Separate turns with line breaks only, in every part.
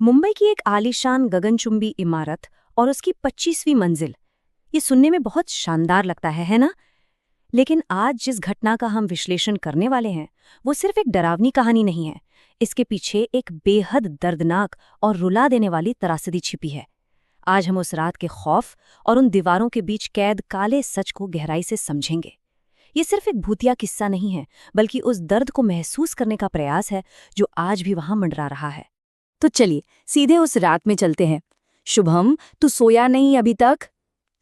मुंबई की एक आलीशान गगनचुंबी इमारत और उसकी 25वीं मंजिल। ये सुनने में बहुत शानदार लगता है ना? लेकिन आज जिस घटना का हम विश्लेषण करने वाले हैं वो सिर्फ एक डरावनी कहानी नहीं है। इसके पीछे एक बेहद दर्दनाक और रुला देने वाली त्रासदी छिपी है। आज हम उस रात के खौफ और उन दीवारों के बीच कैद काले सच को गहराई से समझेंगे। ये सिर्फ एक भूतिया किस्सा नहीं है, बल्कि उस दर्द को महसूस करने का प्रयास है जो आज भी वहां मंडरा रहा है।
तो चलिए सीधे उस रात में चलते हैं। शुभम, तू सोया नहीं अभी तक?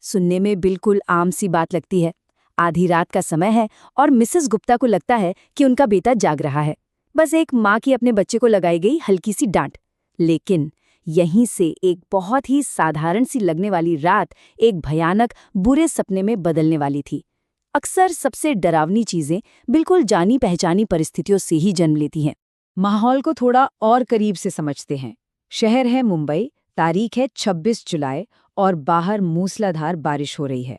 सुनने में बिल्कुल आम सी बात लगती है। आधी रात का समय है और मिसेस गुप्ता को लगता है कि उनका बेटा जाग रहा है। बस एक माँ की अपने बच्चे को लगाई गई हल्की सी डांट। लेकिन यहीं से एक बहुत ही साधारण सी लगने वाली रात एक भयानक बुरे सपने में बदलने वाली थी। अक्सर सबसे डरावनी चीजें बिल्कुल जानी पहचानी परिस्थितियों से ही जन्म लेती हैं। माहौल को थोड़ा और करीब से समझते हैं। शहर है मुंबई, तारीख है 26 जुलाई और बाहर मूसलाधार बारिश हो रही है।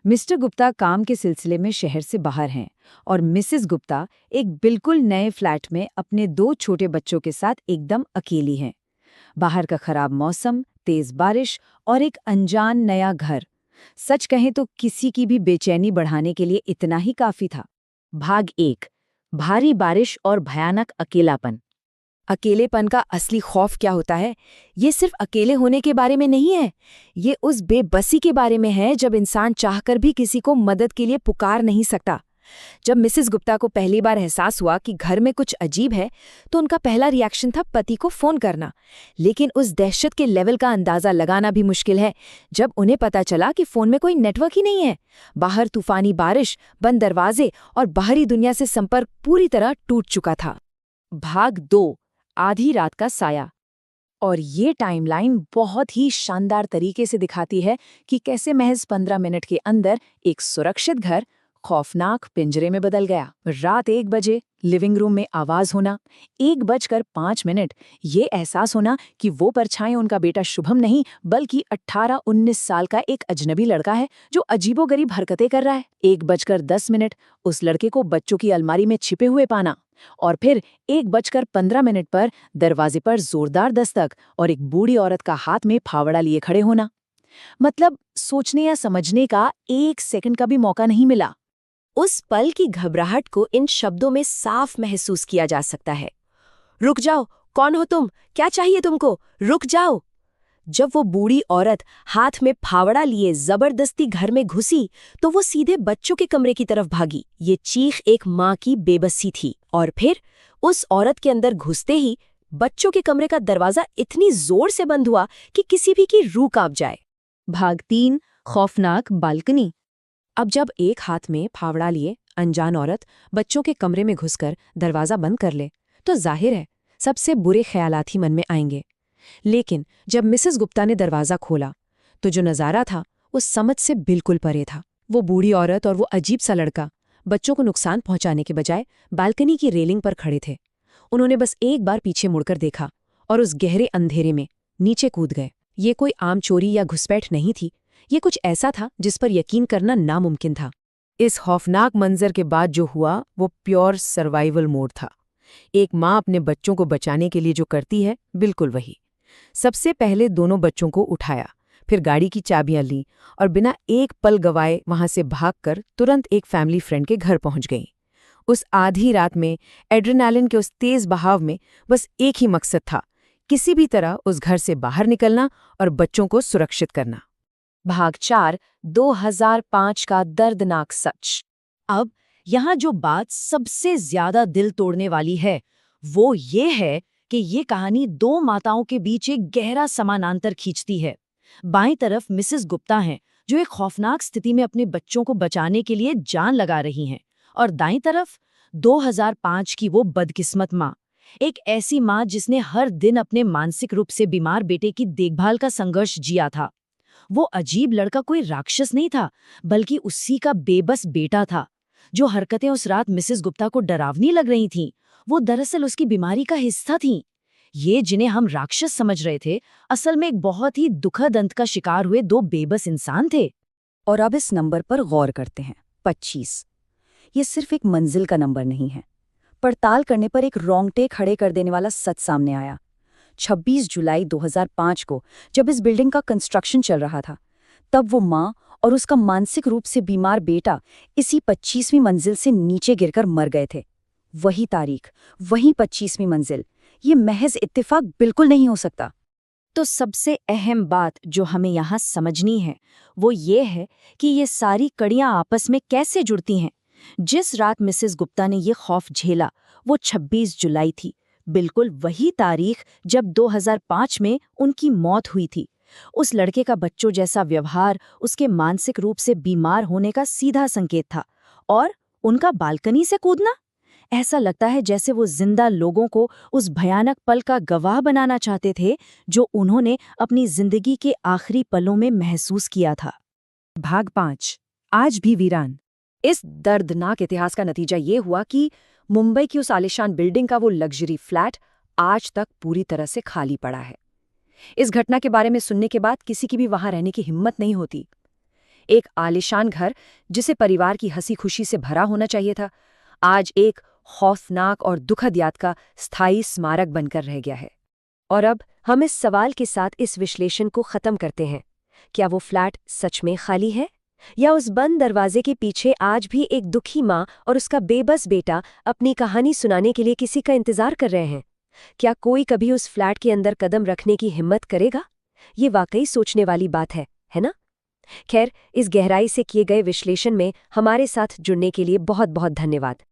मिस्टर गुप्ता काम के सिलसिले में शहर से बाहर हैं और मिसेस गुप्ता एक बिल्कुल नए फ्लैट में अपने 2 छोटे बच्चों के साथ एकदम अकेली हैं। बाहर का खराब मौसम, तेज बारिश और एक अनजान नया घर, सच कहें तो किसी की भी बेचैनी बढ़ाने के लिए इतना ही काफी था। भाग 1, भारी बारिश और भयानक अकेलापन। अकेलेपन का असली खौफ क्या होता है? ये सिर्फ अकेले होने के बारे में नहीं है, ये उस बेबसी के बारे में है जब इंसान चाहकर भी किसी को मदद के लिए पुकार नहीं सकता। जब मिसेस गुप्ता को पहली बार एहसास हुआ कि घर में कुछ अजीब है, तो उनका पहला रिएक्शन था पति को फोन करना। लेकिन उस दहशत के लेवल का अंदाजा लगाना भी मुश्किल है जब उन्हें पता चला कि फोन में कोई नेटवर्क ही नहीं है। बाहर तूफानी बारिश, बंद दरवाजे और बाहरी दुनिया से संपर्क पूरी तरह टूट चुका था। भाग 2, आधी रात का साया। और ये टाइमलाइन बहुत ही शानदार तरीके से दिखाती है कि कैसे महज 15 मिनट के अंदर एक सुरक्षित घर खौफनाक पिंजरे में बदल गया। रात 1 बजे लिविंग रूम में आवाज होना, 1:05 ये एहसास होना कि वो परछाई उनका बेटा शुभम नहीं बल्कि 18-19 साल का एक अजनबी लड़का है जो अजीबोगरीब हरकतें कर रहा है। 1:10 उस लड़के को बच्चों की अलमारी में छिपे हुए पाना और फिर 1:15 पर दरवाजे पर जोरदार दस्तक और एक बूढ़ी औरत का हाथ में फावड़ा लिए खड़े होना। मतलब सोचने या समझने का 1 सेकंड का भी मौका नहीं मिला।
उस पल की घबराहट को इन शब्दों में साफ महसूस किया जा सकता है। रुक जाओ, कौन हो तुम? क्या चाहिए तुमको? रुक जाओ। जब वो बूढ़ी औरत हाथ में फावड़ा लिए जबरदस्ती घर में घुसी तो वो सीधे बच्चों के कमरे की तरफ भागी। ये चीख एक माँ की बेबसी थी। और फिर उस औरत के अंदर घुसते ही बच्चों के कमरे का दरवाजा इतनी जोर से बंद हुआ कि किसी भी की रूह कांप जाए।
भाग 3, खौफनाक बालकनी। अब जब एक हाथ में फावड़ा लिए अनजान औरत बच्चों के कमरे में घुसकर दरवाजा बंद कर ले तो जाहिर है सबसे बुरे ख्यालात ही मन में आएंगे। लेकिन जब मिसेस गुप्ता ने दरवाजा खोला तो जो नज़ारा था वो समझ से बिल्कुल परे था। वो बूढ़ी औरत और वो अजीब सा लड़का बच्चों को नुकसान पहुंचाने के बजाय बालकनी की रेलिंग पर खड़े थे। उन्होंने बस एक बार पीछे मुड़कर देखा और उस गहरे अंधेरे में नीचे कूद गए। ये कोई आम चोरी या घुसपैठ नहीं थी, ये कुछ ऐसा था जिस पर यकीन करना नामुमकिन था। इस खौफनाक मंजर के बाद जो हुआ वो प्योर सर्वाइवल मोड था। एक माँ अपने बच्चों को बचाने के लिए जो करती है बिल्कुल वही। सबसे पहले दोनों बच्चों को उठाया, फिर गाड़ी की चाबियां ली और बिना एक पल गवाए वहां से भागकर तुरंत एक फैमिली फ्रेंड के घर पहुंच गई। उस आधी रात में एड्रेनालिन के उस तेज बहाव में बस एक ही मकसद था, किसी भी तरह उस घर से बाहर निकलना और बच्चों को सुरक्षित करना। भाग 4, 2005 का दर्दनाक सच।
अब यहाँ जो बात सबसे ज्यादा दिल तोड़ने वाली है वो ये है कि ये कहानी 2 माताओं के बीच एक गहरा समानांतर खींचती है। बाईं तरफ मिसेस गुप्ता हैं जो एक खौफनाक स्थिति में अपने बच्चों को बचाने के लिए जान लगा रही हैं, और दाईं तरफ 2005 की वो बदकिस्मत माँ, एक ऐसी माँ जिसने हर दिन अपने मानसिक रूप से बीमार बेटे की देखभाल का संघर्ष जिया था। वो अजीब लड़का कोई राक्षस नहीं था बल्कि उसी का बेबस बेटा था। जो हरकतें उस रात मिसेस गुप्ता को डरावनी लग रही थीं, वो दरअसल उसकी बीमारी का हिस्सा थीं। ये जिन्हें हम राक्षस समझ रहे थे असल में एक बहुत ही दुखद अंत का शिकार हुए 2 बेबस इंसान थे।
और अब इस नंबर पर गौर करते हैं, 25। ये सिर्फ एक मंजिल का नंबर नहीं है। पड़ताल करने पर एक रोंगटे खड़े कर देने वाला सच सामने आया। 26 जुलाई 2005 को, जब इस बिल्डिंग का कंस्ट्रक्शन चल रहा था। तब वो माँ और उसका मानसिक रूप से बीमार बेटा इसी 25वीं मंजिल से नीचे गिरकर मर गए थे। वही तारीख, वही 25वीं मंजिल। ये महज इत्तेफाक बिल्कुल नहीं हो सकता।
तो सबसे अहम बात जो हमें यहाँ समझनी है वो ये है कि ये सारी कड़ियाँ आपस में कैसे जुड़ती हैं। जिस रात मिसेस गुप्ता ने ये खौफ झेला वो 26 जुलाई थी, बिल्कुल वही तारीख जब 2005 में उनकी मौत हुई थी। उस लड़के का बच्चों जैसा व्यवहार उसके मानसिक रूप से बीमार होने का सीधा संकेत था, और उनका बालकनी से कूदना, ऐसा लगता है जैसे वो जिंदा लोगों को उस भयानक पल का गवाह बनाना चाहते थे जो उन्होंने अपनी जिंदगी के आखिरी पलों में महसूस किया था।
भाग 5, आज भी वीरान। इस दर्दनाक इतिहास का नतीजा ये हुआ कि मुंबई की उस आलीशान बिल्डिंग का वो लग्जरी फ्लैट आज तक पूरी तरह से खाली पड़ा है। इस घटना के बारे में सुनने के बाद किसी की भी वहां रहने की हिम्मत नहीं होती। एक आलीशान घर जिसे परिवार की हंसी खुशी से भरा होना चाहिए था, आज एक खौफनाक और दुखद याद का स्थायी स्मारक बनकर रह गया है। और अब हम इस सवाल के साथ इस विश्लेषण को खत्म करते हैं। क्या वो फ्लैट सच में खाली है, या उस बंद दरवाजे के पीछे आज भी एक दुखी माँ और उसका बेबस बेटा अपनी कहानी सुनाने के लिए किसी का इंतजार कर रहे हैं? क्या कोई कभी उस फ्लैट के अंदर कदम रखने की हिम्मत करेगा? ये वाकई सोचने वाली बात है ना? खैर, इस गहराई से किए गए विश्लेषण में हमारे साथ जुड़ने के लिए बहुत बहुत धन्यवाद।